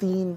3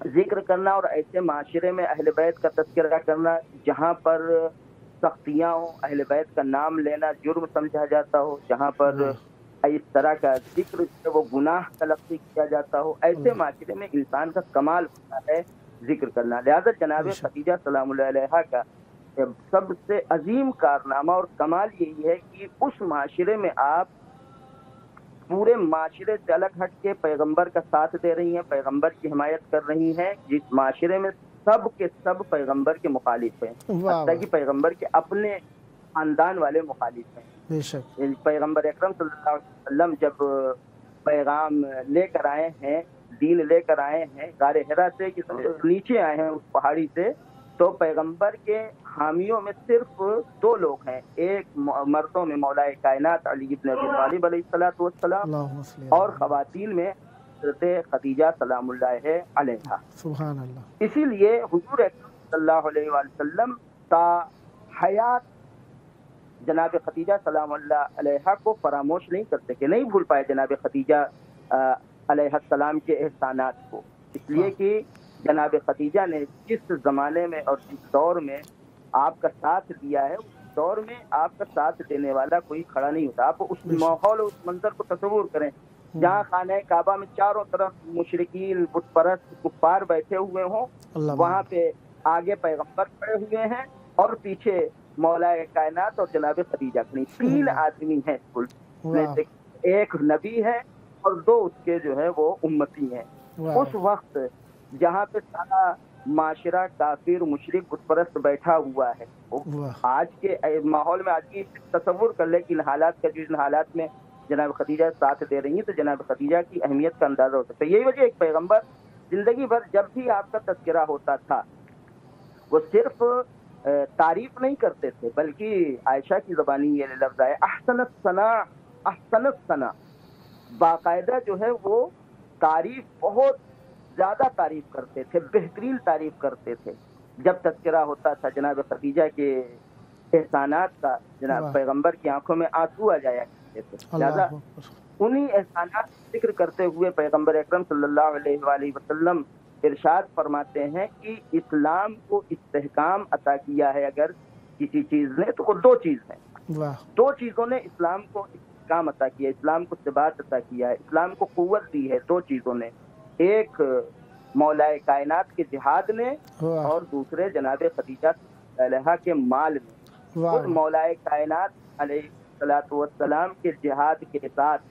ذکر کرنا اور ایسے معاشرے میں اہل بیت کا تذکرہ کرنا جہاں پر سختیاں ہوں، اہل بیت کا نام لینا جرم سمجھا جاتا ہو، جہاں پر اس طرح کا ذکر وہ گناہ تلقی کیا جاتا ہو، ایسے معاشرے میں انسان کا کمال ہوتا ہے ذکر کرنا۔ لہذا جناب خدیجہ سلام اللہ علیہا کا سب سے عظیم کارنامہ اور کمال یہی ہے کہ اس معاشرے میں آپ پورے معاشرے سے الگ ہٹ کے پیغمبر کا ساتھ دے رہی ہیں، پیغمبر کی حمایت کر رہی ہیں، جس معاشرے میں سب کے سب پیغمبر کے مخالف ہیں، حتیٰ کہ پیغمبر کے اپنے خاندان والے مخالف ہیں۔ بے شک پیغمبر اکرم صلی اللہ علیہ وسلم جب پیغام لے کر آئے ہیں، دین لے کر آئے ہیں، غار حرا سے نیچے آئے ہیں اس پہاڑی سے، تو پیغمبر کے حامیوں میں صرف 2 لوگ ہیں، ایک مردوں میں مولا کائنات علی بن ابی طالب علیہ السلام اور خواتین میں حضرت خدیجہ سلام اللہ علیہا۔ سبحان اللہ۔ اسی لیے حضور اکرم صلی اللہ علیہ وآلہ وسلم تا حیات جناب خدیجہ سلام اللہ علیہا کو فراموش نہیں کرتے کہ نہیں بھول پائے جناب خدیجہ علیہ السلام کے احسانات کو، اس لیے کہ جناب خدیجہ نے جس زمانے میں اور جس دور میں آپ کا ساتھ دیا ہے، اس دور میں آپ کا ساتھ دینے والا کوئی کھڑا نہیں ہوتا۔ آپ اس ماحول اور اس منظر کو تصور کریں جہاں خانہ کعبہ میں چاروں طرف مشرکین بت پرست کفار بیٹھے ہوئے ہوں، وہاں پہ آگے پیغمبر کھڑے ہوئے ہیں اور پیچھے مولا کائنات اور جناب خدیجہ کھڑی، 3 آدمی ہیں کل، ایک نبی ہے اور 2 اس کے جو ہے وہ امتی ہیں۔ اس وقت جہاں پہ سارا معاشرہ کافر مشرک بت پرست بیٹھا ہوا ہے، آج کے ماحول میں آج کی تصور کر لے کہ ان حالات کا جو ان حالات میں جناب خدیجہ ساتھ دے رہی ہیں تو جناب خدیجہ کی اہمیت کا اندازہ ہو سکتا ہے۔ یہی وجہ ایک پیغمبر زندگی بھر جب بھی آپ کا تذکرہ ہوتا تھا وہ صرف تعریف نہیں کرتے تھے، بلکہ عائشہ کی زبانی یہ لفظ ہے احسن الثنا، احسن الثنا، باقاعدہ جو ہے وہ تعریف بہت زیادہ تعریف کرتے تھے، بہترین تعریف کرتے تھے۔ جب تذکرہ ہوتا تھا جناب خدیجہ کے احسانات کا، جناب پیغمبر کی آنکھوں میں آنسو آ جایا کرتے تھے۔ لہذا انہی احسانات ذکر کرتے ہوئے پیغمبر اکرم صلی اللہ علیہ وآلہ وسلم ارشاد فرماتے ہیں کہ اسلام کو استحکام عطا کیا ہے اگر کسی چیز نے تو وہ 2 چیز ہیں، 2 چیزوں نے اسلام کو استحکام عطا کیا، اسلام کو ثبات عطا کیا ہے، اسلام کو قوت دی ہے 2 چیزوں نے، ایک مولا کائنات کے جہاد نے اور دوسرے جناب خدیجہ علیہا کے مال میں۔ خود مولا کائنات علیہ السلام کے جہاد کے ساتھ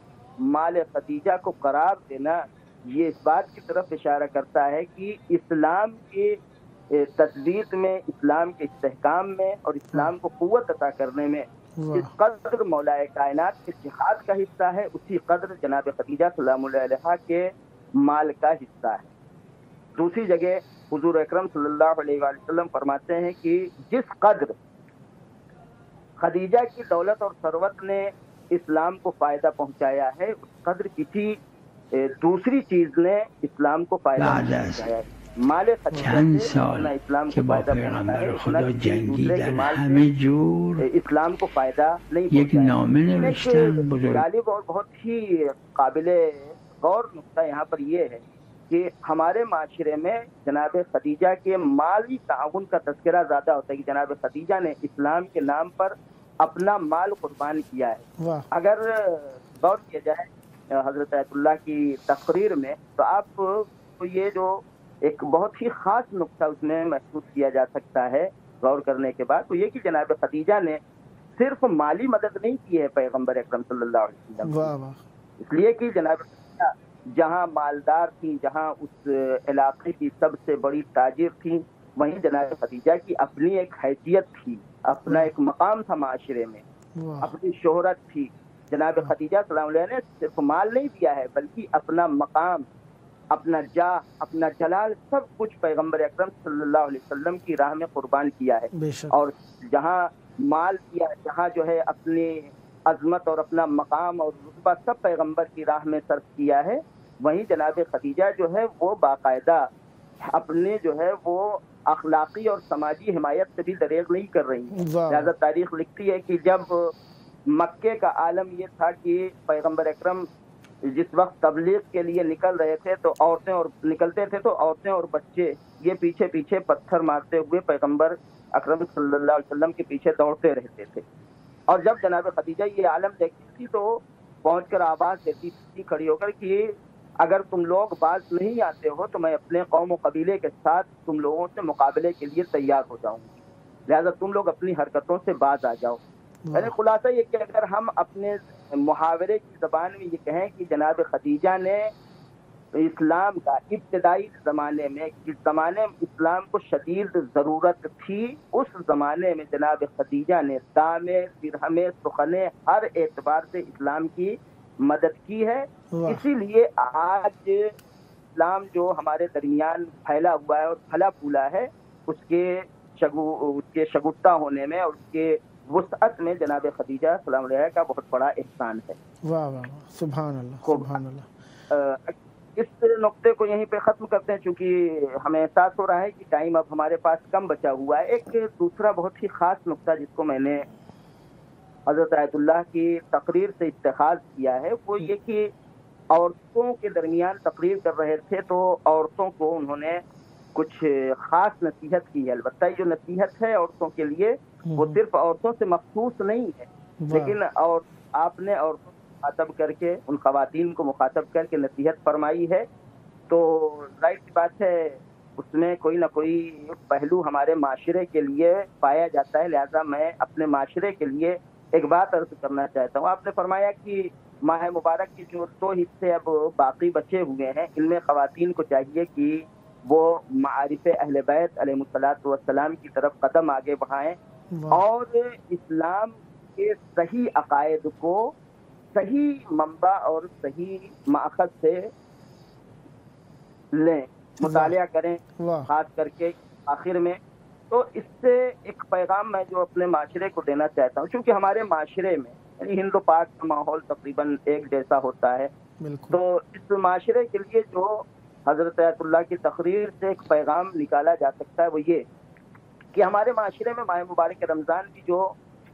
مال خدیجہ کو قرار دینا یہ اس بات کی طرف اشارہ کرتا ہے کہ اسلام کے تثبیت میں، اسلام کے استحکام میں اور اسلام کو قوت عطا کرنے میں جس قدر مولا کائنات کے جہاد کا حصہ ہے، اسی قدر جناب خدیجہ سلام اللہ علیہا کے مال کا حصہ ہے۔ دوسری جگہ حضور اکرم صلی اللہ علیہ وآلہ وسلم فرماتے ہیں کہ جس قدر خدیجہ کی دولت اور ثروت نے اسلام کو فائدہ پہنچایا ہے، اس قدر کسی دوسری چیز نے اسلام کو فائدہ پہنچایا ہے۔ مال چند سال کہ با پیغمبر خدا جنگیدن همه جور اسلام کو فائدہ نہیں یک نامه نوشتن بزرگ۔ غالب اور بہت ہی قابل غور نقطہ یہاں پر یہ ہے کہ ہمارے معاشرے میں جناب خدیجہ کے مالی تعاون کا تذکرہ زیادہ ہوتا ہے کہ جناب خدیجہ نے اسلام کے نام پر اپنا مال قربان کیا ہے۔ اگر غور کیا جائے حضرت آیت اللہ کی تقریر میں تو آپ کو یہ جو ایک بہت ہی خاص نقطہ اس میں محسوس کیا جا سکتا ہے غور کرنے کے بعد، تو یہ کہ جناب خدیجہ نے صرف مالی مدد نہیں کی ہے پیغمبر اکرم صلی اللہ علیہ وسلم، اس لیے کہ جناب خدیجہ جہاں مالدار تھی، جہاں اس علاقے کی سب سے بڑی تاجر تھی، وہیں جناب خدیجہ کی اپنی ایک حیثیت تھی، اپنا ایک مقام تھا معاشرے میں، اپنی شہرت تھی۔ جناب خدیجہ سلام اللہ نے صرف مال نہیں دیا ہے بلکہ اپنا مقام، اپنا جاہ، اپنا جلال، سب کچھ پیغمبر اکرم صلی اللہ علیہ وسلم کی راہ میں قربان کیا ہے۔ اور جہاں مال کیا، جہاں جو ہے اپنی عظمت اور اپنا مقام اور رتبہ سب پیغمبر کی راہ میں صرف کیا ہے، وہیں جناب خدیجہ جو ہے وہ باقاعدہ اپنے جو ہے وہ اخلاقی اور سماجی حمایت سے بھی دریغ نہیں کر رہی ہیں۔ لہذا تاریخ لکھتی ہے کہ جب مکے کا عالم یہ تھا کہ پیغمبر اکرم جس وقت تبلیغ کے لیے نکل رہے تھے تو عورتیں اور بچے یہ پیچھے پیچھے پتھر مارتے ہوئے پیغمبر اکرم صلی اللہ علیہ وسلم کے پیچھے دوڑتے رہتے تھے. اور جب جناب خدیجہ یہ عالم دیکھتی تھی تو پہنچ کر آواز دیتی تھی کھڑی ہو کر کہ اگر تم لوگ باز نہیں آتے ہو تو میں اپنے قوم و قبیلے کے ساتھ تم لوگوں سے مقابلے کے لیے تیار ہو جاؤں گی, لہذا تم لوگ اپنی حرکتوں سے باز آ جاؤ. یعنی خلاصہ یہ کہ اگر ہم اپنے محاورے کی زبان میں یہ کہیں کہ جناب خدیجہ نے اسلام کا ابتدائی زمانے میں, جس زمانے میں اسلام کو شدید ضرورت تھی, اس زمانے میں جناب خدیجہ نے دامے درہمے سخنے ہر اعتبار سے اسلام کی مدد کی ہے. اسی لیے آج اسلام جو ہمارے درمیان پھیلا ہوا ہے اور پھلا پھولا ہے, اس کے شگفتہ ہونے میں اور اس کے وسعت میں جناب خدیجہ سلام علیہ کا بہت بڑا احسان ہے. واہ واہ سبحان اللہ سبحان اللہ. اس نقطے کو یہیں پہ ختم کرتے ہیں چونکہ ہمیں احساس ہو رہا ہے کہ ٹائم اب ہمارے پاس کم بچا ہوا ہے. ایک دوسرا بہت ہی خاص نقطہ جس کو میں نے حضرت آیت اللہ کی تقریر سے اتخاذ کیا ہے وہ یہ کہ عورتوں کے درمیان تقریر کر رہے تھے تو عورتوں کو انہوں نے کچھ خاص نصیحت کی ہے. البتہ یہ جو نصیحت ہے عورتوں کے لیے وہ صرف عورتوں سے مخصوص نہیں ہے, لیکن اور آپ نے عورتوں کو مخاطب کر کے, ان خواتین کو مخاطب کر کے نصیحت فرمائی ہے. تو ظاہر سی بات ہے اس میں کوئی نہ کوئی پہلو ہمارے معاشرے کے لیے پایا جاتا ہے, لہذا میں اپنے معاشرے کے لیے ایک بات عرض کرنا چاہتا ہوں. آپ نے فرمایا کہ ماہ مبارک کی جو 2 حصے اب باقی بچے ہوئے ہیں, ان میں خواتین کو چاہیے کہ وہ معارف اہل بیت علیہ الصلوۃ والسلام کی طرف قدم آگے بڑھائیں اور اسلام کے صحیح عقائد کو صحیح منبع اور صحیح ماخذ سے لیں, مطالعہ کریں. خاص کر کے آخر میں تو اس سے ایک پیغام میں جو اپنے معاشرے کو دینا چاہتا ہوں, چونکہ ہمارے معاشرے میں یعنی ہند و پاک کا ماحول تقریباً ایک جیسا ہوتا ہے, تو اس معاشرے کے لیے جو حضرت آیت اللہ کی تقریر سے ایک پیغام نکالا جا سکتا ہے وہ یہ کہ ہمارے معاشرے میں ماہ مبارک رمضان بھی جو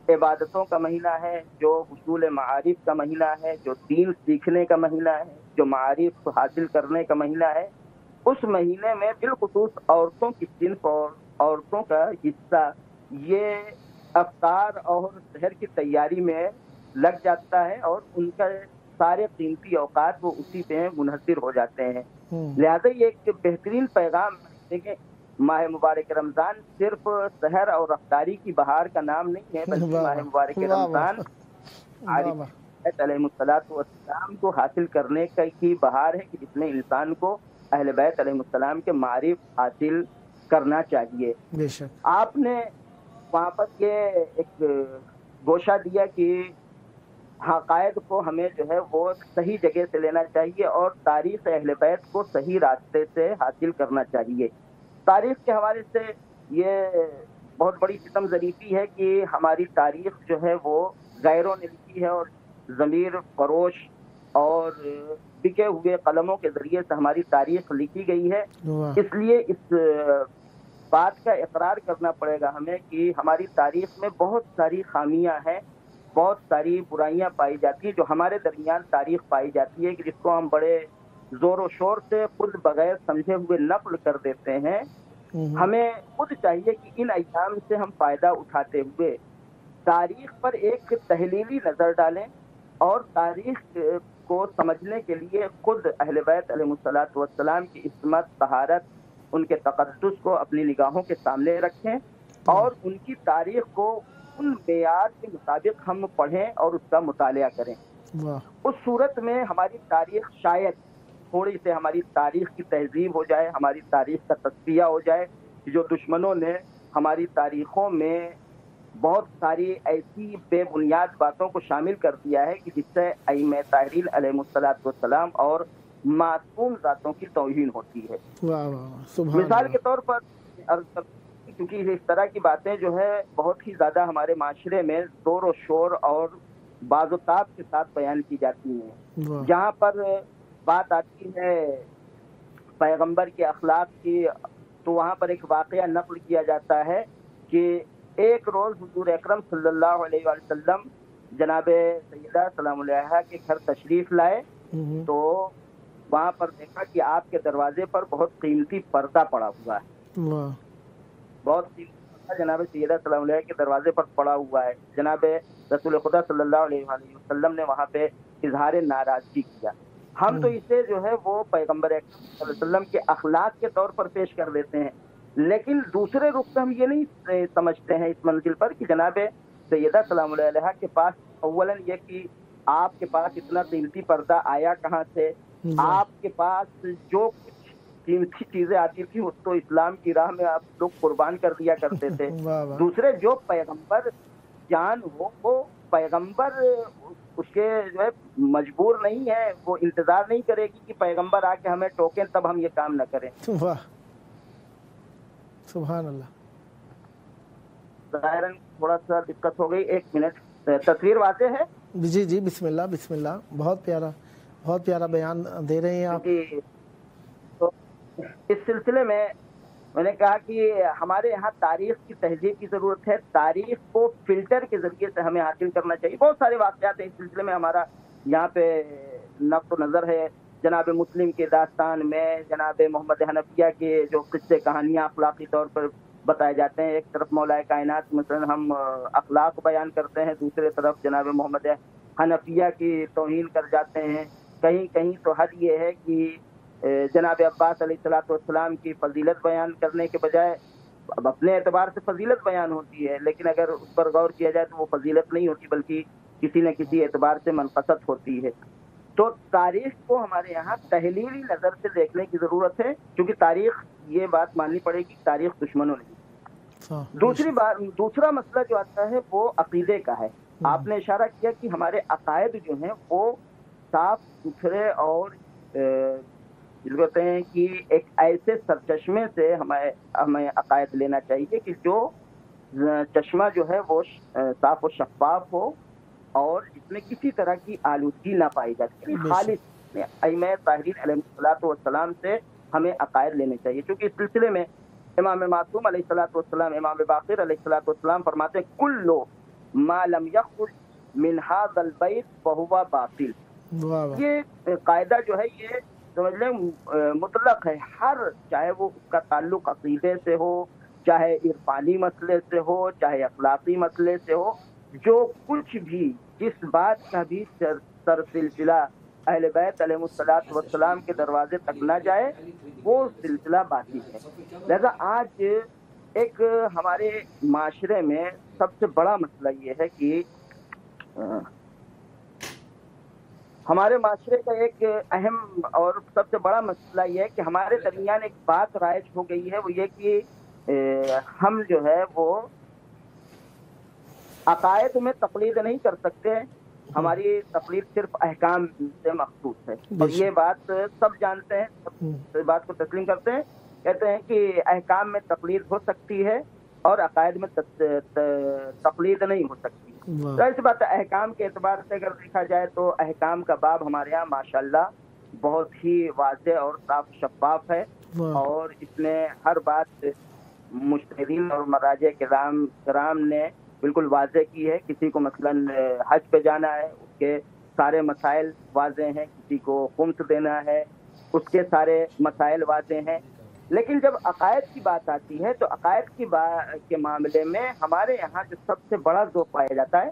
عبادتوں کا مہینہ ہے, جو حصول معارف کا مہینہ ہے, جو دین سیکھنے کا مہینہ ہے, جو معارف حاصل کرنے کا مہینہ ہے, اس مہینے میں بالخصوص عورتوں کی صنف اور عورتوں کا حصہ یہ افطار اور سحر کی تیاری میں لگ جاتا ہے اور ان کا سارے قیمتی اوقات وہ اسی پہ منحصر ہو جاتے ہیں. لہذا یہ ایک بہترین پیغام ہے کہ ماہ مبارک رمضان صرف سحر اور افطاری کی بہار کا نام نہیں ہے, بلکہ ماہ مبارک رمضان علیہ الصلوۃ والسلام کو حاصل کرنے کی بہار ہے کہ جس میں انسان کو اہل بیت علیہ السلام کے معارف حاصل کرنا چاہیے. آپ نے وہاں پر یہ ایک گوشہ دیا کہ حقائد کو ہمیں جو ہے وہ صحیح جگہ سے لینا چاہیے اور تاریخ اہل بیت کو صحیح راستے سے حاصل کرنا چاہیے. تاریخ کے حوالے سے یہ بہت بڑی ستم ظریفی ہے کہ ہماری تاریخ جو ہے وہ غیروں نے لکھی ہے اور ضمیر فروش اور بکے ہوئے قلموں کے ذریعے سے ہماری تاریخ لکھی گئی ہے. اس لیے اس بات کا اقرار کرنا پڑے گا ہمیں کہ ہماری تاریخ میں بہت ساری خامیاں ہیں, بہت ساری برائیاں پائی جاتی ہیں جو ہمارے درمیان تاریخ پائی جاتی ہے کہ جس کو ہم بڑے زور و شور سے خود بغیر سمجھے ہوئے نقل کر دیتے ہیں. ہمیں خود چاہیے کہ ان ایام سے ہم فائدہ اٹھاتے ہوئے تاریخ پر ایک تحلیلی نظر ڈالیں اور تاریخ کو سمجھنے کے لیے خود اہل بیت علیہ الصلوۃ والسلام کی عصمت, طہارت, ان کے تقدس کو اپنی نگاہوں کے سامنے رکھیں اور ان کی تاریخ کو ان معیار کے مطابق ہم پڑھیں اور اس کا مطالعہ کریں. اس صورت میں ہماری تاریخ شاید تھوڑی سے ہماری تاریخ کی تہذیب ہو جائے, ہماری تاریخ کا تصفیہ ہو جائے. جو دشمنوں نے ہماری تاریخوں میں بہت ساری ایسی بے بنیاد باتوں کو شامل کر دیا ہے کہ جس سے ائمہ طاہرین علیہ الصلوۃ والسلام اور معصوم ذاتوں کی توہین ہوتی ہے. مثال کے طور پر کیونکہ اس طرح کی باتیں جو ہے بہت ہی زیادہ ہمارے معاشرے میں زور و شور اور باز و تاب کے ساتھ بیان کی جاتی ہیں. جہاں پر بات آتی ہے پیغمبر کے اخلاق کی تو وہاں پر ایک واقعہ نقل کیا جاتا ہے کہ ایک روز حضور اکرم صلی اللہ علیہ وسلم جناب سیدہ سلام علیہا کے گھر تشریف لائے تو وہاں پر دیکھا کہ آپ کے دروازے پر بہت قیمتی پردہ پڑا ہوا ہے، بہت قیمتی پردہ جناب سیدہ سلام علیہ کے دروازے پر پڑا ہوا ہے. جناب رسول خدا صلی اللہ علیہ وآلہ وسلم نے وہاں پہ اظہار ناراضگی کیا. ہم تو اسے جو ہے وہ پیغمبر اکرم صلی اللہ علیہ وسلم کے اخلاق کے طور پر پیش کر دیتے ہیں، لیکن دوسرے رخ سے ہم یہ نہیں سمجھتے ہیں اس منزل پر کہ جناب سیدہ سلام علیہ کے پاس اولاً یہ کہ آپ کے پاس اتنا قیمتی پردہ آیا کہاں سے، آپ کے پاس جو کچھ قیمتی چیزیں آتی تھی اس تو اسلام کی راہ میں آپ لوگ قربان کر دیا کرتے تھے. دوسرے جو پیغمبر جان ہو وہ پیغمبر اس کے جو ہے مجبور نہیں ہے، وہ انتظار نہیں کرے گی کہ پیغمبر آ کے ہمیں ٹوکیں تب ہم یہ کام نہ کریں. واہ سبحان اللہ. ظاہراً تھوڑا سا دقت ہو گئی، 1 منٹ. تصویر واضح ہے؟ جی جی بسم اللہ بسم اللہ. بہت پیارا بیان دے رہے ہیں آپ. تو اس سلسلے میں نے کہا کہ ہمارے یہاں تاریخ کی تہذیب کی ضرورت ہے. تاریخ کو فلٹر کے ذریعے سے ہمیں حاصل کرنا چاہیے. بہت سارے واقعات ہیں اس سلسلے میں، ہمارا یہاں پہ نقط و نظر ہے. جناب مسلم کے داستان میں جناب محمد حنفیہ کے جو قصے کہانیاں اخلاقی طور پر بتائے جاتے ہیں، ایک طرف مولا کائنات مثلا ہم اخلاق بیان کرتے ہیں، دوسرے طرف جناب محمد حنفیہ کی توہین کر جاتے ہیں. کہیں کہیں تو حد یہ ہے کہ جناب عباس علیہ السلام کی فضیلت بیان کرنے کے بجائے اب اپنے اعتبار سے فضیلت بیان ہوتی ہے، لیکن اگر اس پر غور کیا جائے تو وہ فضیلت نہیں ہوتی بلکہ کسی نہ کسی اعتبار سے منقصت ہوتی ہے. تو تاریخ کو ہمارے یہاں تحلیلی نظر سے دیکھنے کی ضرورت ہے، کیونکہ تاریخ یہ بات ماننی پڑے گی تاریخ دشمنوں نے. دوسرا مسئلہ جو آتا ہے وہ عقیدے کا ہے. آپ نے اشارہ کیا کہ ہمارے عقائد جو ہیں وہ صاف ستھرے اور کہتے ہیں کہ ایک ایسے سرچشمے سے ہمیں عقائد لینا چاہیے کہ جو چشمہ جو ہے وہ صاف و شفاف ہو اور اس میں کسی طرح کی آلودگی نہ پائی جاتی. خالص ائمہ طاہرین علیہ السلام سے ہمیں عقائد لینے چاہیے، کیونکہ اس سلسلے میں امام معصوم علیہ السلام، امام باقر علیہ السلام فرماتے ہیں کل ما لم یخرج من هذا البیت فهو باطل. یہ قاعدہ جو ہے یہ سمجھ لیں مطلق ہے. ہر چاہے وہ اس کا تعلق عقیدے سے ہو، چاہے عرفانی مسئلے سے ہو، چاہے اخلاقی مسئلے سے ہو، جو کچھ بھی جس بات کا بھی سر سلسلہ اہل بیت علیہ السلام کے دروازے تک نہ جائے وہ سلسلہ باطل ہے. لہذا آج ایک ہمارے معاشرے میں سب سے بڑا مسئلہ یہ ہے کہ ہمارے معاشرے کا ایک اہم اور سب سے بڑا مسئلہ یہ ہے کہ ہمارے درمیان ایک بات رائج ہو گئی ہے، وہ یہ کہ ہم جو ہے وہ عقائد میں تقلید نہیں کر سکتے. ہماری تقلید صرف احکام سے مخصوص ہے اور یہ بات سب جانتے ہیں، سب اس بات کو تسلیم کرتے ہیں. کہتے ہیں کہ احکام میں تقلید ہو سکتی ہے اور عقائد میں تقلید نہیں ہو سکتی. تو ایسی بات احکام کے اعتبار سے اگر دیکھا جائے تو احکام کا باب ہمارے یہاں ماشاءاللہ بہت ہی واضح اور صاف شفاف ہے اور اس میں ہر بات مجتہدین اور مراجع کرام نے بالکل واضح کی ہے. کسی کو مثلا حج پہ جانا ہے اس کے سارے مسائل واضح ہیں، کسی کو خمس دینا ہے اس کے سارے مسائل واضح ہیں. لیکن جب عقائد کی بات آتی ہے تو عقائد کے معاملے میں ہمارے یہاں جو سب سے بڑا ذوق پایا جاتا ہے،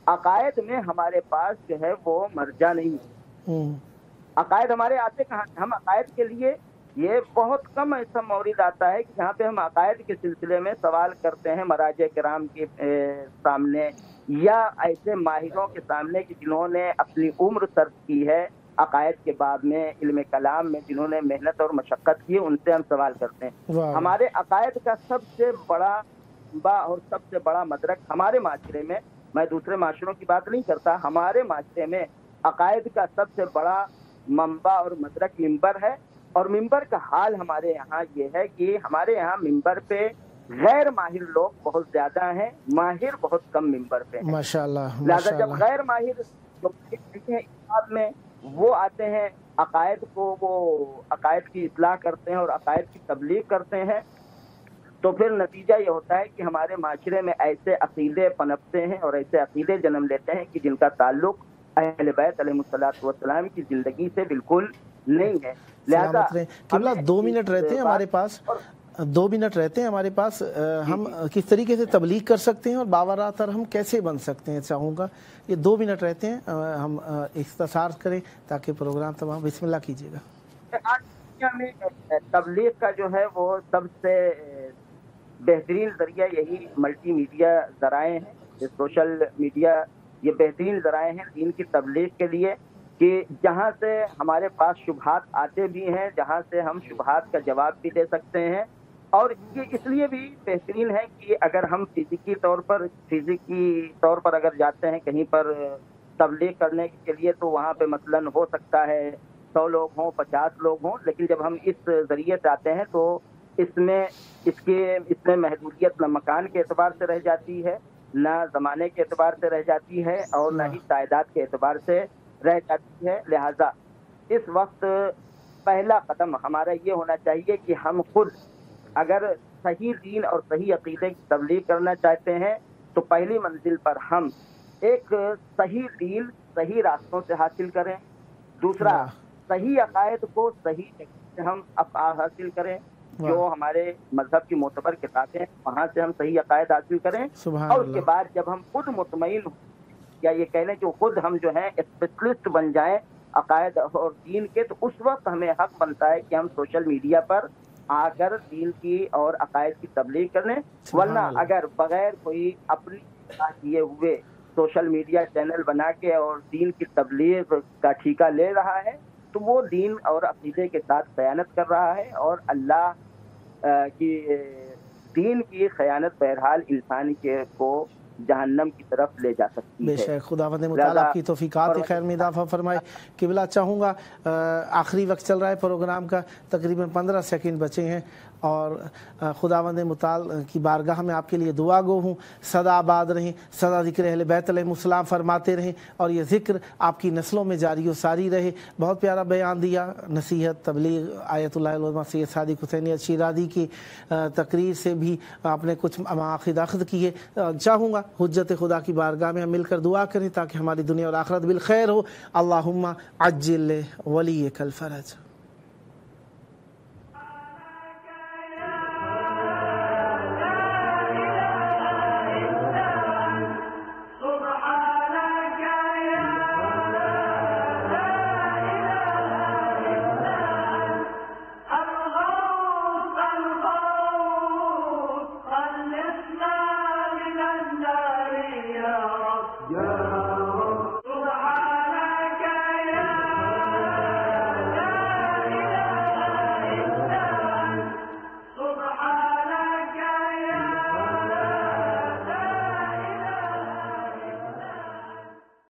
عقائد میں ہمارے پاس جو ہے وہ مرجع نہیں ہے. عقائد ہمارے آتے کہاں؟ ہم عقائد کے لیے یہ بہت کم ایسا مورد آتا ہے کہ جہاں پہ ہم عقائد کے سلسلے میں سوال کرتے ہیں مراجع کرام کے سامنے یا ایسے ماہروں کے سامنے کہ جنہوں نے اپنی عمر صرف کی ہے عقائد کے باب میں، علم کلام میں، جنہوں نے محنت اور مشقت کی، ان سے ہم سوال کرتے ہیں. ہمارے عقائد کا سب سے بڑا اور سب سے بڑا مدرک ہمارے معاشرے میں دوسرے معاشروں کی بات نہیں کرتا، ہمارے معاشرے میں عقائد کا سب سے بڑا منبع اور مدرک ممبر ہے. اور ممبر کا حال ہمارے یہاں یہ ہے کہ ہمارے یہاں ممبر پہ غیر ماہر لوگ بہت زیادہ ہیں، ماہر بہت کم ممبر پہ ہیں. ماشاءاللہ. لہٰذا جب غیر ماہر لوگ میں وہ آتے ہیں عقائد کو، وہ عقائد کی اصلاح کرتے ہیں اور عقائد کی تبلیغ کرتے ہیں، تو پھر نتیجہ یہ ہوتا ہے کہ ہمارے معاشرے میں ایسے عقیدے پنپتے ہیں اور ایسے عقیدے جنم لیتے ہیں کہ جن کا تعلق اہل بیت علیہم کی زندگی سے بالکل نہیں ہے. لہذا قبلہ 2 منٹ رہتے ہیں ہمارے پاس، 2 منٹ رہتے ہیں ہمارے پاس. ہم کس طریقے سے تبلیغ کر سکتے ہیں اور باورات اور ہم کیسے بن سکتے ہیں؟ چاہوں گا یہ 2 منٹ رہتے ہیں، ہم اختصار کریں تاکہ پروگرام تمام. بسم اللہ کیجیے گا. آج دنیا میں تبلیغ کا جو ہے وہ سب سے بہترین ذریعہ یہی ملٹی میڈیا ذرائع ہیں. سوشل میڈیا یہ بہترین ذرائع ہیں دین کی تبلیغ کے لیے، کہ جہاں سے ہمارے پاس شبہات آتے بھی ہیں، جہاں سے ہم شبہات کا جواب بھی دے سکتے ہیں. اور یہ اس لیے بھی بہترین ہے کہ اگر ہم فزیکی طور پر اگر جاتے ہیں کہیں پر تبلیغ کرنے کے لیے، تو وہاں پہ مثلاً ہو سکتا ہے 100 لوگ ہوں، 50 لوگ ہوں. لیکن جب ہم اس ذریعے سے آتے ہیں تو اس میں محدودیت نہ مکان کے اعتبار سے رہ جاتی ہے، نہ زمانے کے اعتبار سے رہ جاتی ہے، اور نہ ہی تعداد کے اعتبار سے رہ جاتی ہے. لہذا اس وقت پہلا قدم ہمارا یہ ہونا چاہیے کہ ہم خود اگر صحیح دین اور صحیح عقیدے کی تبلیغ کرنا چاہتے ہیں تو پہلی منزل پر ہم ایک صحیح دین صحیح راستوں سے حاصل کریں. دوسرا، صحیح عقائد کو صحیح جگہ سے ہم حاصل کریں. جو ہمارے مذہب کی معتبر کتابیں ہیں وہاں سے ہم صحیح عقائد حاصل کریں. اور اس کے بعد جب ہم خود مطمئن ہوں، یا یہ کہہ لیں جو خود ہم جو ہیں اسپیشلسٹ بن جائیں عقائد اور دین کے، تو اس وقت ہمیں حق بنتا ہے کہ ہم سوشل میڈیا پر آ کر دین کی اور عقائد کی تبلیغ کریں. ورنہ اگر بغیر کوئی اپنی کیے ہوئے سوشل میڈیا چینل بنا کے اور دین کی تبلیغ کا ٹھیکہ لے رہا ہے تو وہ دین اور عقیدے کے ساتھ خیانت کر رہا ہے. اور اللہ کی دین کی خیانت بہرحال انسان کو جہنم کی طرف لے جا سکتی ہے. بے شک خداوند متعال آپ کی توفیقات خیر میں اضافہ فرمائے. قبلہ چاہوں گا آخری وقت چل رہا ہے پروگرام کا، تقریباً 15 سیکنڈ بچے ہیں، اور خداوند متعال کی بارگاہ میں آپ کے لیے دعا گو ہوں. سدا آباد رہیں، سدا ذکر اہل بیت علیہ السلام فرماتے رہیں، اور یہ ذکر آپ کی نسلوں میں جاری و ساری رہے. بہت پیارا بیان دیا، نصیحت، تبلیغ، آیت اللہ العظمہ سید صادق حسینی شیرازی کی تقریر سے بھی آپ نے کچھ مواخذ اخذ کیے. چاہوں گا حجت خدا کی بارگاہ میں ہم مل کر دعا کریں تاکہ ہماری دنیا اور آخرت بالخیر ہو. اللہم عجل ولیک الفرج.